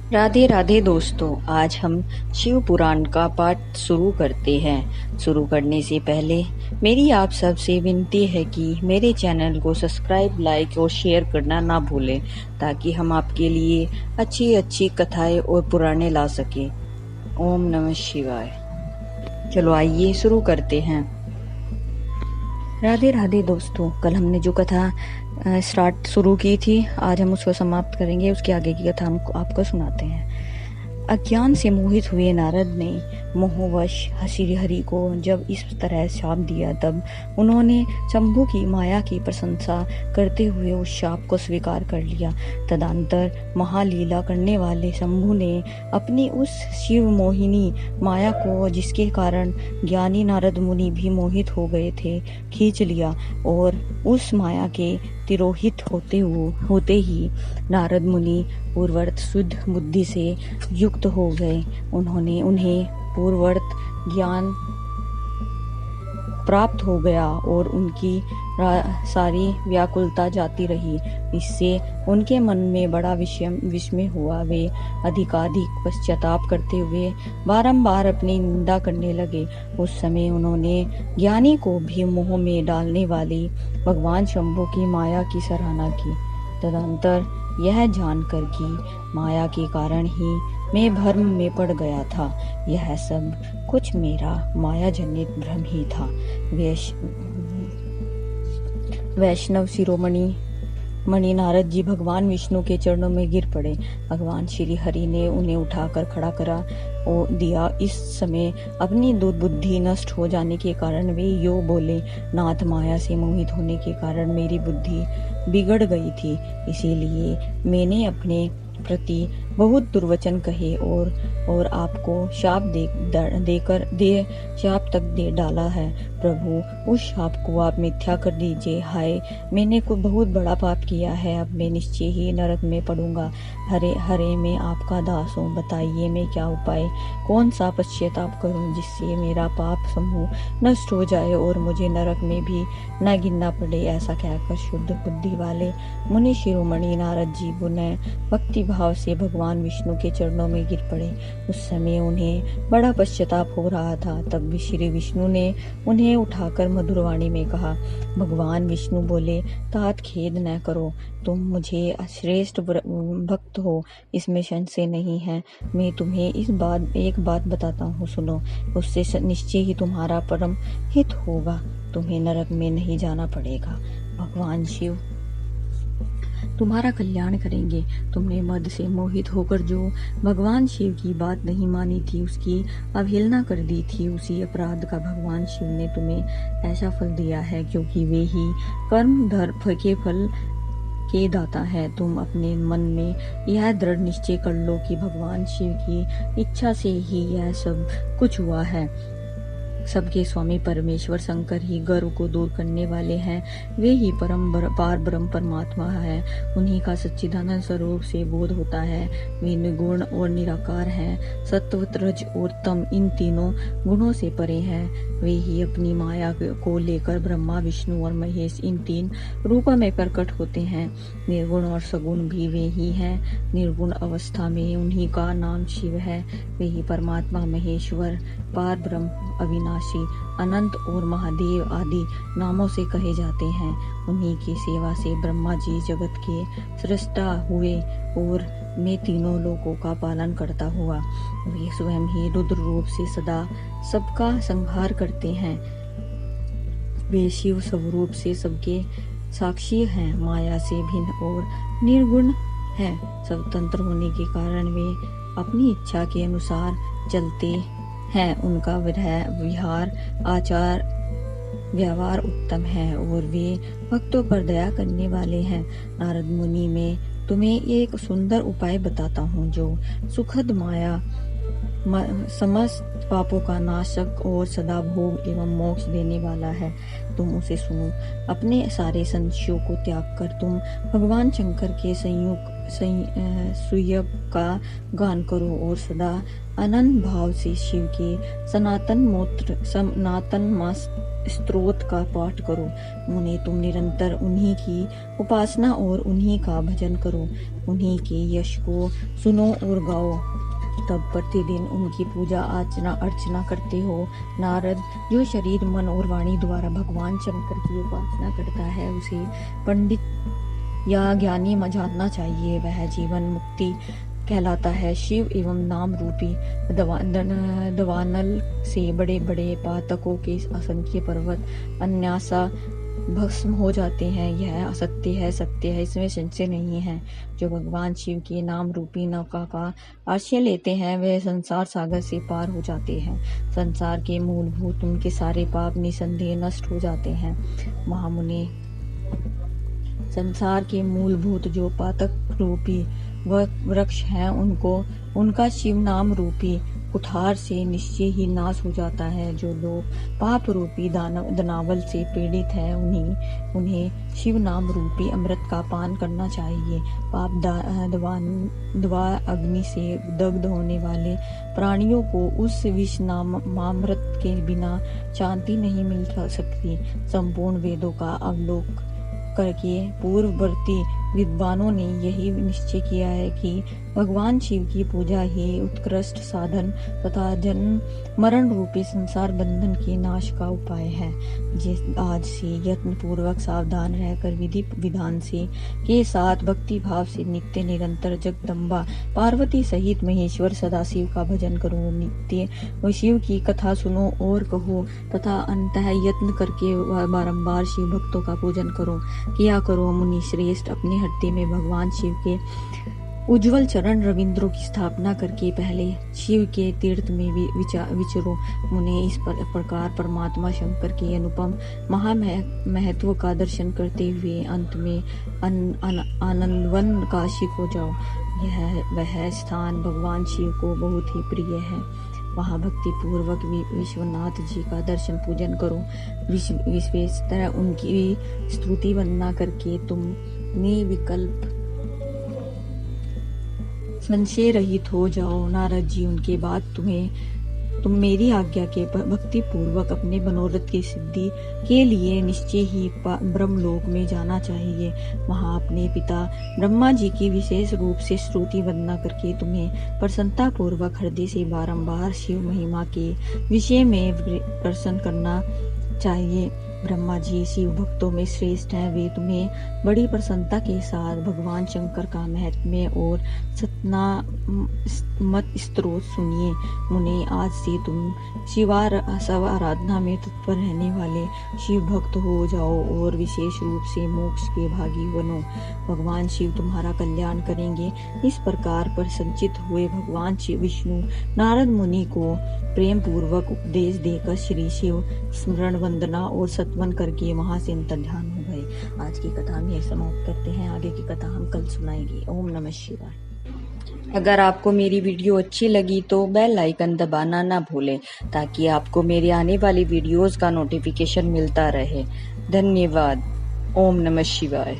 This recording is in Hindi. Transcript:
राधे राधे दोस्तों, आज हम शिव पुराण का पाठ शुरू करते हैं। शुरू करने से पहले मेरी आप सबसे विनती है कि मेरे चैनल को सब्सक्राइब, लाइक और शेयर करना ना भूलें, ताकि हम आपके लिए अच्छी अच्छी कथाएं और पुराणे ला सकें। ओम नमः शिवाय। चलो आइए शुरू करते हैं। राधे राधे दोस्तों, कल हमने जो कथा स्टार्ट शुरू की थी, आज हम उसको समाप्त करेंगे। उसके आगे की कथा हम आपको सुनाते हैं। अज्ञान से मोहित हुए नारद ने मोहवश श्री हरि को जब इस तरह शाप दिया, तब उन्होंने शंभु की माया की प्रशंसा करते हुए उस शाप को स्वीकार कर लिया। तदंतर महालीला करने वाले शंभु ने अपनी उस शिव मोहिनी माया को, जिसके कारण ज्ञानी नारद मुनि भी मोहित हो गए थे, खींच लिया और उस माया के तिरोहित होते ही नारद मुनि पूर्ववत शुद्ध बुद्धि से युक्त हो गए। उन्हें पूर्ववत ज्ञान प्राप्त हो गया और उनकी सारी व्याकुलता जाती रही। इससे उनके मन में बड़ा विस्मय हुआ। वे अधिकाधिक पश्चाताप करते हुए बारंबार अपनी निंदा करने लगे। उस समय उन्होंने ज्ञानी को भी मोह में डालने वाली भगवान शंभु की माया की सराहना की। तदंतर यह जानकर कि माया के कारण ही मैं भ्रम में पड़ गया था, यह सब कुछ मेरा माया जनित भ्रम ही था, वैष्णव शिरोमणि मणि नारद जी भगवान विष्णु के चरणों में गिर पड़े। भगवान श्री हरि ने उन्हें उठाकर खड़ा करा दिया। इस समय अपनी दुर्बुद्धि नष्ट हो जाने के कारण वे यो बोले, नाथ, माया से मोहित होने के कारण मेरी बुद्धि बिगड़ गई थी, इसीलिए मैंने अपने प्रति बहुत दुर्वचन कहे और आपको शाप शाप तक दे डाला है। प्रभु, उस शाप को आप मिथ्या कर दीजिए। हाय, मैंने को बहुत बड़ा पाप किया है, अब मैं निश्चय ही नरक में पड़ूंगा। हरे मैं आपका दास हूँ, बताइए मैं क्या उपाय, कौन सा पश्चाताप करूं जिससे मेरा पाप समूह नष्ट हो जाए और मुझे नरक में भी न गिनना पड़े। ऐसा कहकर शुद्ध बुद्धि वाले मुनि शिरोमणि नारद जी पुनः भक्ति भाव से भगवान विष्णु के चरणों में गिर पड़े। उस समय उन्हें बड़ा पश्चाताप हो रहा था। तब भी श्री विष्णु ने उन्हें उठाकर मधुरवाणी में कहा। भगवान विष्णु बोले, तात, खेद न करो, तुम मुझे श्रेष्ठ भक्त हो, इसमें संशय नहीं है। मैं तुम्हें एक बात बताता हूँ, सुनो। उससे निश्चय ही तुम्हारा परम हित होगा, तुम्हें नरक में नहीं जाना पड़ेगा। भगवान शिव तुम्हारा कल्याण करेंगे। तुमने मद से मोहित होकर जो भगवान शिव की बात नहीं मानी थी, उसकी अवहेलना कर दी थी, उसी अपराध का भगवान शिव ने तुम्हें ऐसा फल दिया है, क्योंकि वे ही कर्म धर्म के फल के दाता है। तुम अपने मन में यह दृढ़ निश्चय कर लो कि भगवान शिव की इच्छा से ही यह सब कुछ हुआ है। सबके स्वामी परमेश्वर शंकर ही गर्व को दूर करने वाले हैं। वे ही पार ब्रह्म परमात्मा है। उन्हीं का सच्चिदानंद स्वरूप से बोध होता है। वे निर्गुण और निराकार हैं। सत्व, रज और तम, इन तीनों गुणों से परे हैं। वे ही अपनी माया को लेकर ब्रह्मा, विष्णु और महेश, इन तीन रूपों में प्रकट होते हैं। निर्गुण और सगुण भी वे ही हैं। निर्गुण अवस्था में उन्हीं का नाम शिव है। वे ही परमात्मा, महेश्वर, पार ब्रह्म, अविनाशी, अनंत और महादेव आदि नामों से कहे जाते हैं। उन्हीं की सेवा से ब्रह्मा जी जगत के सृष्टा हुए और मैं तीनों लोकों का पालन करता हुआ। वे स्वयं ही रुद्र रूप से सदा सबका संहार करते हैं। वे शिव स्वरूप से सबके साक्षी हैं, माया से भिन्न और निर्गुण हैं। स्वतंत्र होने के कारण वे अपनी इच्छा के अनुसार चलते हैं। उनका विहार, आचार, व्यवहार उत्तम है और वे भक्तों पर दया करने वाले हैं। नारद मुनि, मैं तुम्हें एक सुंदर उपाय बताता हूँ, जो सुखद माया समस्त पापों का नाशक और सदा भोग एवं मोक्ष देने वाला है। तुम उसे सुनो। अपने सारे संशयों को त्याग कर तुम भगवान शंकर के संयुक्त सुयब का गान करो और सदा अनंत भाव से शिव के सनातन स्त्रोत का पाठ करो। मुने तुम निरंतर उन्हीं की उपासना और उन्हीं का भजन करो। उन्हीं के यश को सुनो और गाओ। तब प्रतिदिन उनकी पूजा अर्चना करते हो। नारद जो शरीर मन और वाणी द्वारा भगवान शंकर की उपासना करता है उसे पंडित या ज्ञानी जानना चाहिए। वह जीवन मुक्ति कहलाता है। शिव एवं नाम रूपी दवानल से बड़े बड़े पातकों के असंख्य पर्वत अन्यासा भस्म हो जाते हैं। यह असत्य है, सत्य है, इसमें संशय नहीं है। जो भगवान शिव के नाम रूपी नौका का आश्रय लेते हैं वे संसार सागर से पार हो जाते हैं। संसार के मूलभूत उनके सारे पाप निसंदेह नष्ट हो जाते हैं। महामुनि, संसार के मूलभूत जो पातक रूपी वृक्ष हैं उनका शिव नाम रूपी कुठार से निश्चय ही नाश हो जाता है। जो लोग पाप रूपी दानवल से पीड़ित हैं उन्हें शिव नाम रूपी अमृत का पान करना चाहिए। पाप दवा अग्नि से दग्ध होने वाले प्राणियों को उस विष नामामृत के बिना शांति नहीं मिल सकती। संपूर्ण वेदों का अवलोक करके पूर्ववर्ती विद्वानों ने यही निश्चय किया है कि भगवान शिव की पूजा ही उत्कृष्ट साधन तथा जन्म मरण रूपी संसार बंधन के नाश का उपाय है। आज से यत्न पूर्वक सावधान रहकर विधि विधान से के साथ भक्ति भाव से नित्य निरंतर जगदम्बा पार्वती सहित महेश्वर सदाशिव का भजन करो। नित्य शिव की कथा सुनो और कहो तथा अंतः यत्न करके बारंबार शिव भक्तों का पूजन किया करो। मुनि श्रेष्ठ अपने हृदय में भगवान शिव के उज्जवल चरण रविंद्रों की स्थापना करके पहले शिव के तीर्थ में विचरो। मुने इस प्रकार परमात्मा शंकर के अनुपम महत्व का दर्शन करते हुए अंत में आनंदवन काशी को जाओ। वह स्थान भगवान शिव को बहुत ही प्रिय है। वहाँ भक्ति पूर्वक विश्वनाथ जी का दर्शन पूजन करो। विश्वेश्वर उनकी स्तुति वंदना करके तुम निविकल्प संशय रहित हो जाओ। नारद जी, उनके बाद तुम मेरी आज्ञा के भक्ति पूर्वक अपने मनोरथ की सिद्धि के लिए निश्चय ही ब्रह्मलोक में जाना चाहिए। वहाँ अपने पिता ब्रह्मा जी की विशेष रूप से स्तुति वंदना करके तुम्हें प्रसन्नता पूर्वक हृदय से बारंबार शिव महिमा के विषय में प्रश्न करना चाहिए। ब्रह्मा जी शिव भक्तों में श्रेष्ठ हैं। वे तुम्हें बड़ी प्रसन्नता के साथ भगवान शंकर का महत्म्य और सतनामत स्तोत्र सुनिए। मुने, आज से तुम शिव आराधना में तत्पर रहने वाले शिव भक्त हो जाओ और विशेष रूप से मोक्ष के भागी बनो। भगवान शिव तुम्हारा कल्याण करेंगे। इस प्रकार प्रसन्नचित हुए भगवान शिव विष्णु नारद मुनि को प्रेम पूर्वक उपदेश देकर श्री शिव स्मरण वंदना और सत्वन करके वहां से अंतर्ध्यान हो गए। आज की कथा हम यही समाप्त करते हैं। आगे की कथा हम कल सुनाएंगे। ओम नमः शिवाय। अगर आपको मेरी वीडियो अच्छी लगी तो बेल आइकन दबाना ना भूलें ताकि आपको मेरे आने वाली वीडियोस का नोटिफिकेशन मिलता रहे। धन्यवाद। ओम नमः शिवाय।